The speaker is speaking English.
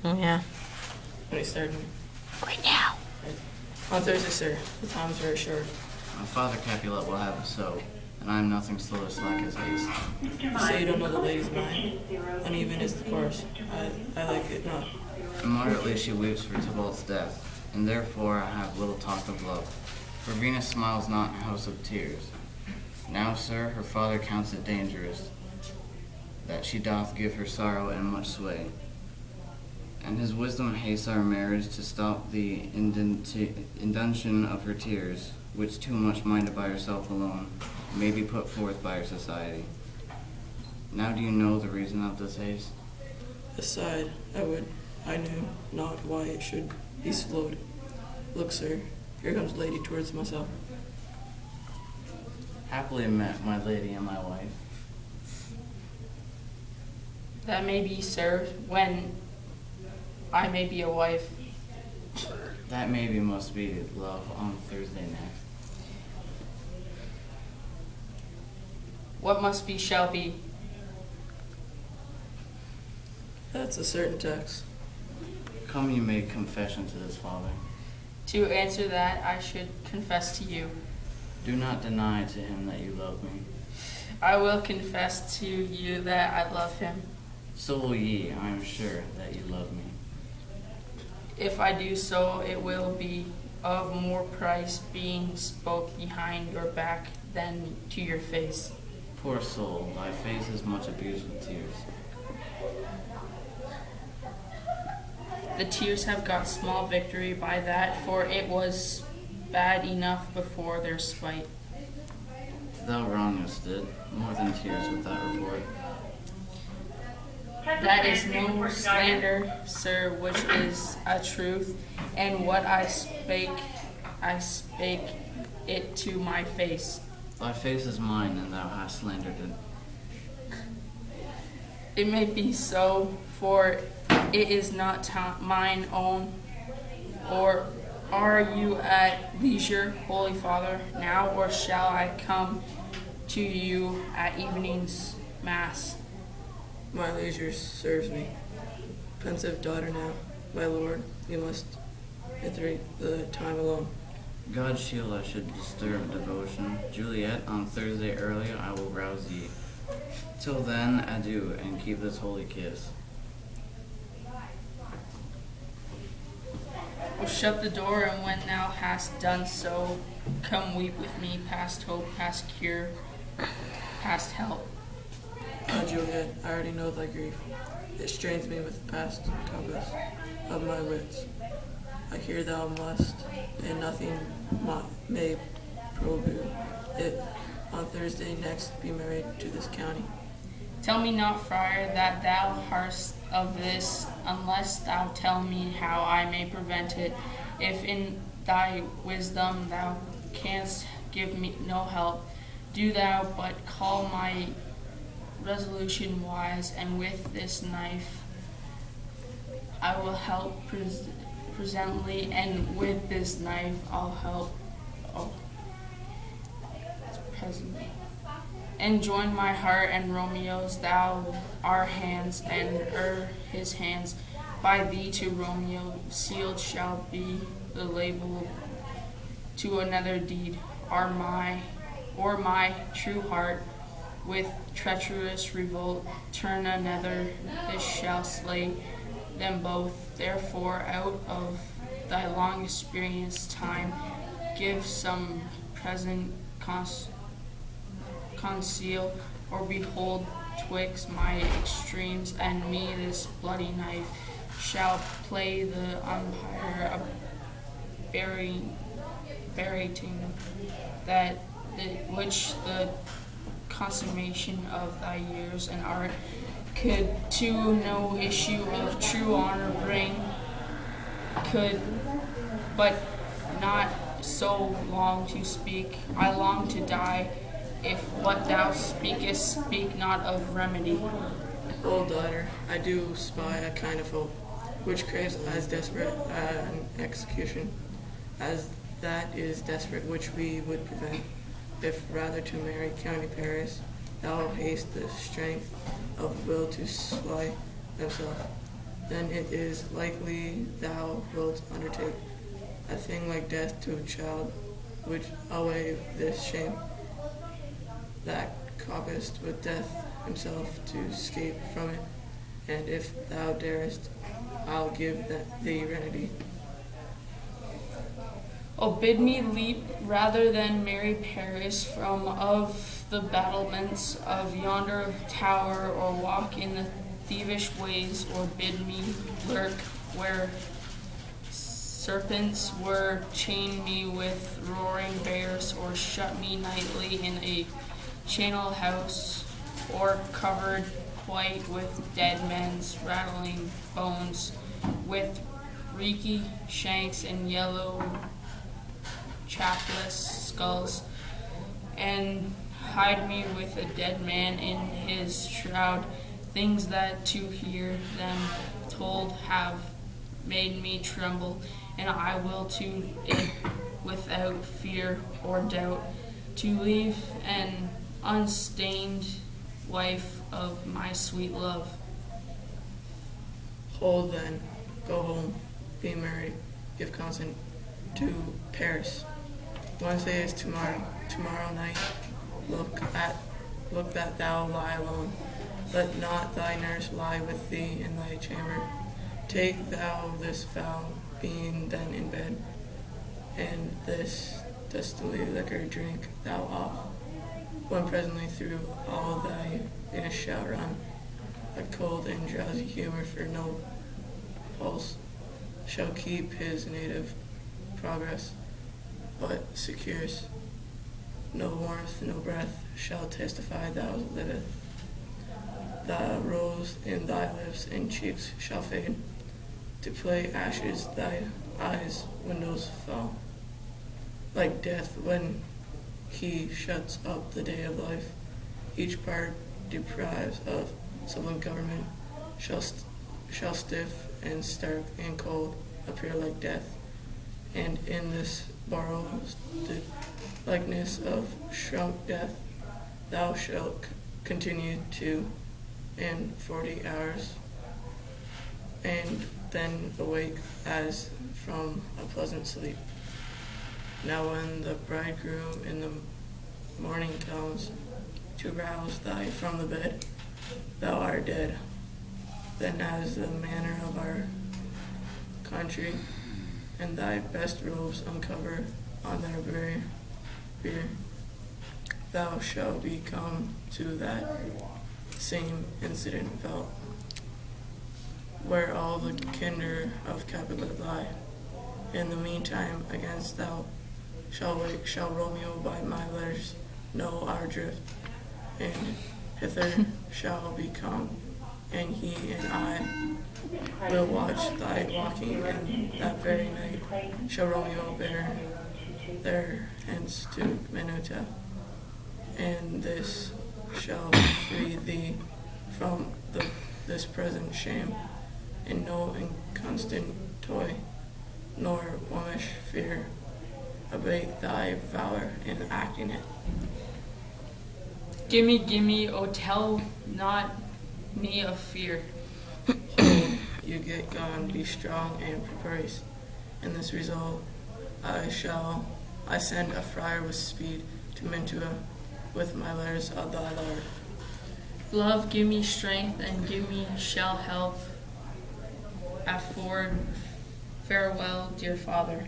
Oh, yeah. When he's starting. Right now. On Thursday, sir. The time is very short. My father Capulet will have it so, and I am nothing slow or slack as haste. You say you don't know the lady's mind. Uneven is the course. I like it not. Immoderately she weeps for Tybalt's death, and therefore I have little talk of love. For Venus smiles not in a house of tears. Now, sir, her father counts it dangerous, that she doth give her sorrow and much sway. And his wisdom hastes our marriage to stop the induntion of her tears, which too much minded by herself alone, may be put forth by her society. Now do you know the reason of this haste? Aside, I knew not why it should be slowed. Look, sir, here comes lady towards myself. Happily met my lady and my wife. That may be, sir, when I may be a wife. That maybe must be love on Thursday next. What must be shall be. That's a certain text. Come, you make confession to this father. To answer that, I should confess to you. Do not deny to him that you love me. I will confess to you that I love him. So will ye, I am sure, that you love me. If I do so, it will be of more price being spoke behind your back than to your face. Poor soul, thy face is much abused with tears. The tears have got small victory by that, for it was bad enough before their spite. Thou wrongest it, more than tears with that report. That is no slander, sir, which is a truth, and what I spake it to my face. Thy face is mine, and thou hast slandered it. It may be so, for it is not mine own. Or are you at leisure, Holy Father, now, or shall I come to you at evening's mass? My leisure serves me. Pensive daughter now, my lord, you must iterate the time alone. God shield I should disturb devotion. Juliet, on Thursday early I will rouse ye. Till then, adieu, and keep this holy kiss. Oh, shut the door, and when thou hast done so, come weep with me past hope, past cure, past help. Ah, Juliet, I already know thy grief. It strains me with past compass of my wits. I hear thou must, and nothing may probe it, on Thursday next be married to this county. Tell me not, friar, that thou hast of this, unless thou tell me how I may prevent it. If in thy wisdom thou canst give me no help, do thou but call my resolution wise, and with this knife I will help presently, and with this knife I'll help presently. And join my heart and Romeo's, thou our hands, and his hands. By thee to Romeo sealed shall be the label to another deed, or my true heart with treacherous revolt turn another, this shall slay them both. Therefore out of thy long experienced time give some present conceal, or behold twixt my extremes and me this bloody knife shall play the umpire of berating that which the consummation of thy years and art could to no issue of true honor bring, could but not so long to speak. I long to die, if what thou speakest speak not of remedy. Old daughter, I do spy a kind of hope, which craves as desperate an execution as that is desperate which we would prevent, if rather to marry County Paris, thou haste the strength of will to slay themselves. then it is likely thou wilt undertake a thing like death to a child, which away this shame that copest with death himself to escape from it. And if thou darest, I'll give thee remedy. Oh, bid me leap rather than marry Paris from of the battlements of yonder tower, or walk in the thievish ways, or bid me lurk where serpents were, chain me with roaring bears, or shut me nightly in a charnel house, or covered quite with dead men's rattling bones, with reeky shanks and yellow chapless skulls, and hide me with a dead man in his shroud. Things that to hear them told have made me tremble, and I will to it without fear or doubt, to leave an unstained wife of my sweet love. Hold then, go home, be merry, give consent to Paris. Wednesday is tomorrow night. Look that thou lie alone. Let not thy nurse lie with thee in thy chamber. Take thou this vow, being then in bed, and this distilled liquor drink thou off, when presently through all thy Venus shall run. A cold and drowsy humor for no pulse shall keep his native progress, but secures. No warmth, no breath shall testify thou liveth. The rose in thy lips and cheeks shall fade. To play ashes thy eyes' windows fall. Like death when he shuts up the day of life, each part deprives of sublime government, shall stiff and stark and cold appear like death. And in this borrowed likeness of shrunk death, thou shalt continue to in 40 hours, and then awake as from a pleasant sleep. Now when the bridegroom in the morning comes to rouse thee from the bed, thou art dead. Then as the manner of our country, and thy best robes uncover on their bier, thou shalt be come to that same incident felt, where all the kinder of Capulet lie. In the meantime, against thou shall wake, shall Romeo by my letters know our drift, and hither shall be come, and he and I will watch thy walking, and that very night shall Romeo bear their hence to Minuta, and this shall free thee from this present shame, and no inconstant toy, nor womanish fear, abate thy valor in acting it. Gimme, oh tell not me of fear. Hold, you get gone, be strong and prepace. In this resolve, I send a friar with speed to Mantua, with my letters of thy Lord. Love, give me strength, and give me shall help afford. Farewell, dear father.